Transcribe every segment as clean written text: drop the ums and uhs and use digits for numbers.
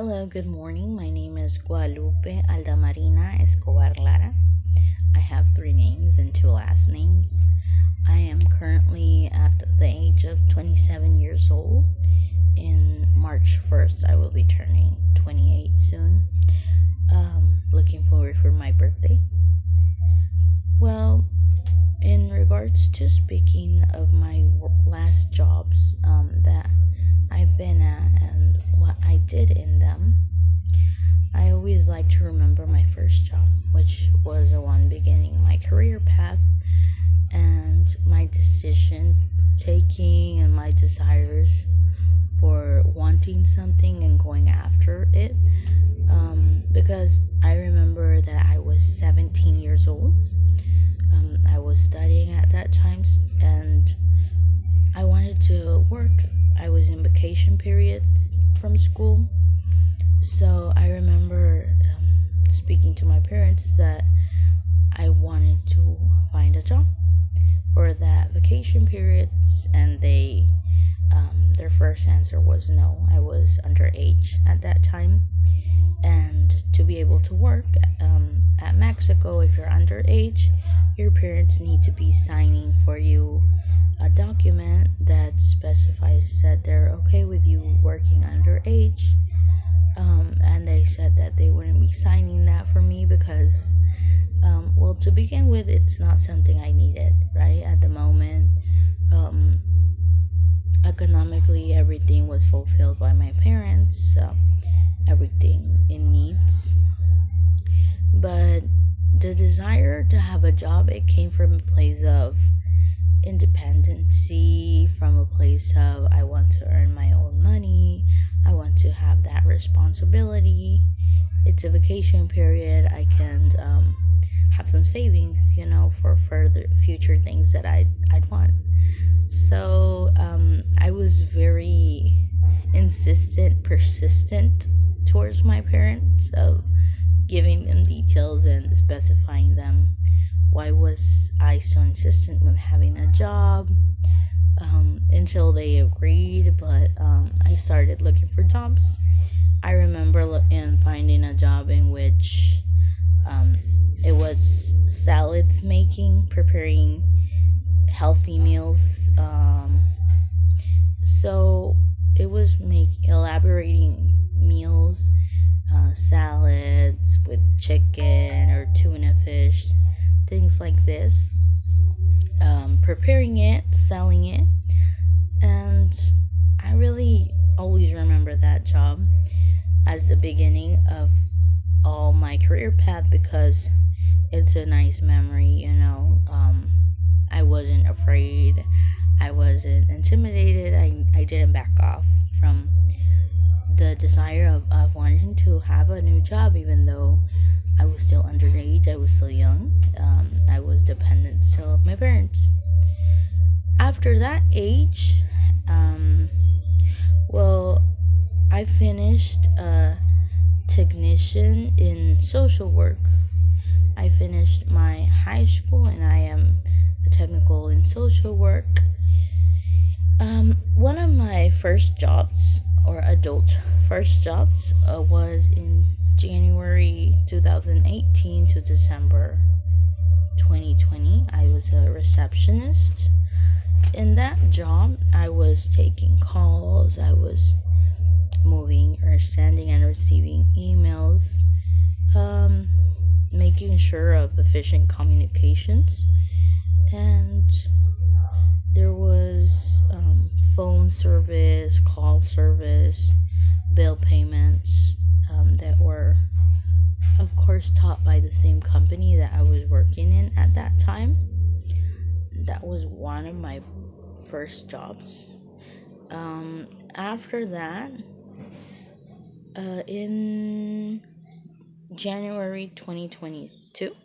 Hello, good morning. My name is Guadalupe Alda Marina Escobar Lara. I have three names and two last names. I am currently at the age of 27 years old. In March 1st, I will be turning 28 soon. Looking forward for my birthday. Well, in regards to speaking of my last jobs that I've been at and what I did in them, I always like to remember my first job, which was the one beginning my career path and my decision taking and my desires for wanting something and going after it. Because I remember that I was 17 years old. I was studying at that time and I wanted to work. I was in vacation periods from school. So I remember speaking to my parents that I wanted to find a job for that vacation periods, and their first answer was no. I was underage at that time, and to be able to work at Mexico, if you're underage, your parents need to be signing for you a document that specifies that they're okay with you working underage. And they said that they wouldn't be signing that for me because, to begin with, it's not something I needed, right? At the moment, economically, everything was fulfilled by my parents, everything in needs. But the desire to have a job, it came from a place of independency, from a place of I want to earn my own money, I want to have that responsibility. It's a vacation period, I can have some savings, for further future things that I'd want. So I was very persistent towards my parents of giving them details and specifying them. Why was I so insistent with having a job? Until they agreed, but I started looking for jobs. I remember finding a job in which it was salads making, preparing healthy meals. So it was elaborating meals, salads with chicken or tuna fish, things like this. Preparing it, selling it, and I really always remember that job as the beginning of all my career path because it's a nice memory. I wasn't afraid, I wasn't intimidated, I didn't back off from the desire of wanting to have a new job, even though I was still underage, I was still young, I was dependent still of my parents. After that age, I finished a technician in social work. I finished my high school and I am a technical in social work. One of my first jobs, or adult first jobs, was in January 2018 to December 2020. I was a receptionist. In that job, I was taking calls, I was moving or sending and receiving emails, making sure of efficient communications, and there was phone service, call service, bill payments that were, of course, taught by the same company that I was working in at that time. That was one of my first jobs. After that, in January 2022,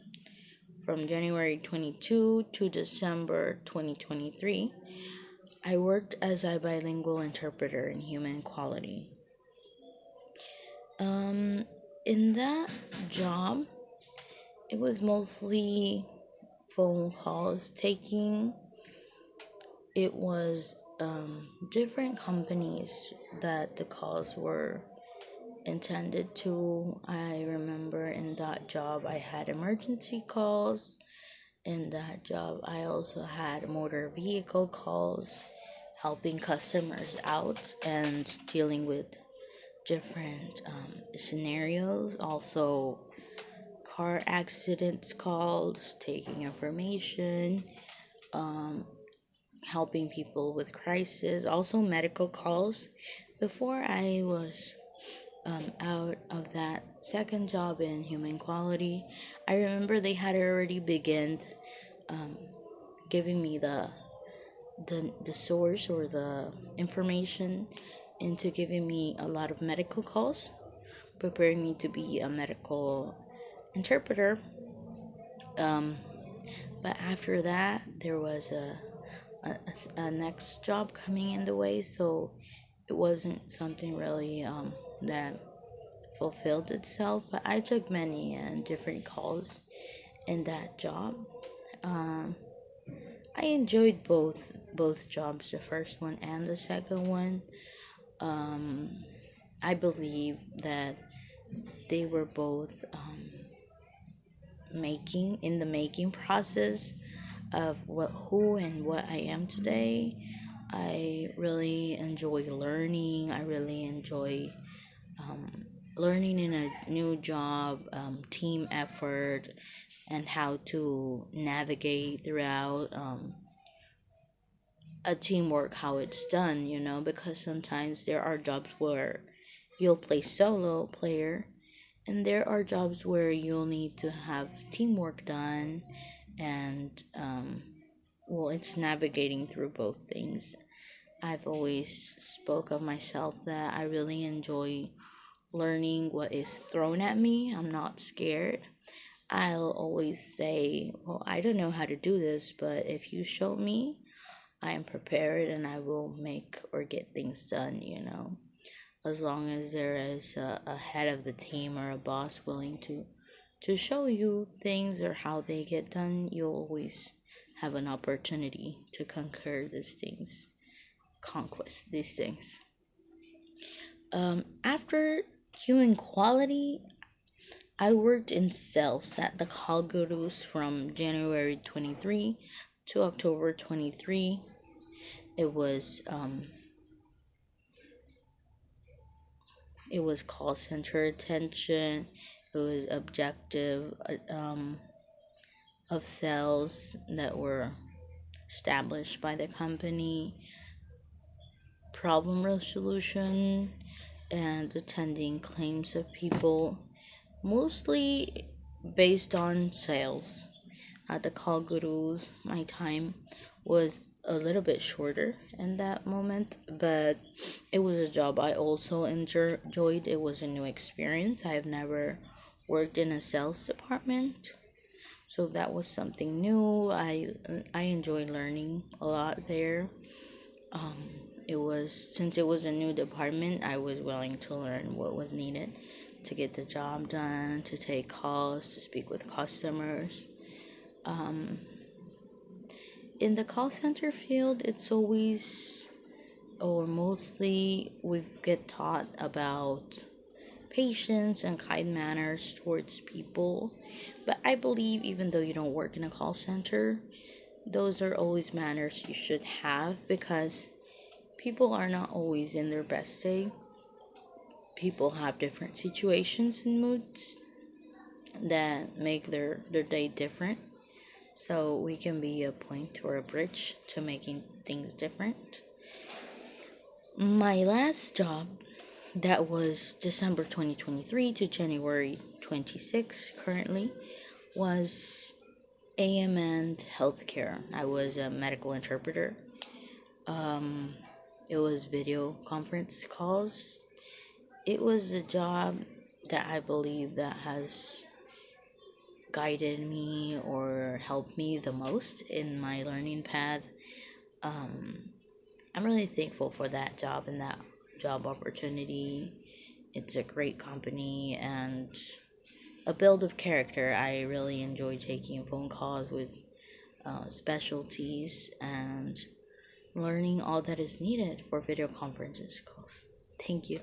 from January 22 to December 2023, I worked as a bilingual interpreter in human quality. In that job, it was mostly phone calls taking. It was different companies that the calls were intended to. I remember in that job I had emergency calls. In that job I also had motor vehicle calls, helping customers out and dealing with different scenarios. Also, car accidents calls, taking information, um, helping people with crisis, also medical calls. Before I was out of that second job in human quality, I remember they had already begun um, giving me the source or the information into giving me a lot of medical calls, preparing me to be a medical interpreter. Um, but after that, there was a next job coming in the way, so it wasn't something really that fulfilled itself. But I took many different calls in that job. Um, I enjoyed both jobs, the first one and the second one. Um, I believe that they were both making process of who and what I am today. I really enjoy learning. I really enjoy um, learning in a new job, team effort, and how to navigate throughout a teamwork, how it's done, because sometimes there are jobs where you'll play solo player, and there are jobs where you'll need to have teamwork done, and well, it's navigating through both things. I've always spoke of myself that I really enjoy learning what is thrown at me. I'm not scared. I'll always say, well, I don't know how to do this, but if you show me, I am prepared and I will make or get things done. As long as there is a head of the team or a boss willing to show you things or how they get done, you'll always have an opportunity to conquest these things. After human quality, I worked in sales at the Call Gurus from January 23 to October 23. It was call center attention. It was objective of sales that were established by the company, problem resolution, and attending claims of people, mostly based on sales. At the Call Gurus, my time was a little bit shorter in that moment, but it was a job I also enjoyed. It was a new experience. I have never worked in a sales department, so that was something new. I enjoyed learning a lot there. Um, since it was a new department, I was willing to learn what was needed to get the job done, to take calls, to speak with customers. Um, in the call center field, it's always or mostly we get taught about patience and kind manners towards people. But I believe even though you don't work in a call center, those are always manners you should have, because people are not always in their best day. People have different situations and moods that make their day different. So we can be a point or a bridge to making things different. My last job, that was December 2023 to January 26 currently, was AMN Healthcare. I was a medical interpreter. Um, it was video conference calls. It was a job that I believe that has guided me or helped me the most in my learning path. I'm really thankful for that job and that job opportunity. It's a great company and a build of character. I really enjoy taking phone calls with specialties and learning all that is needed for video conferences calls. Thank you.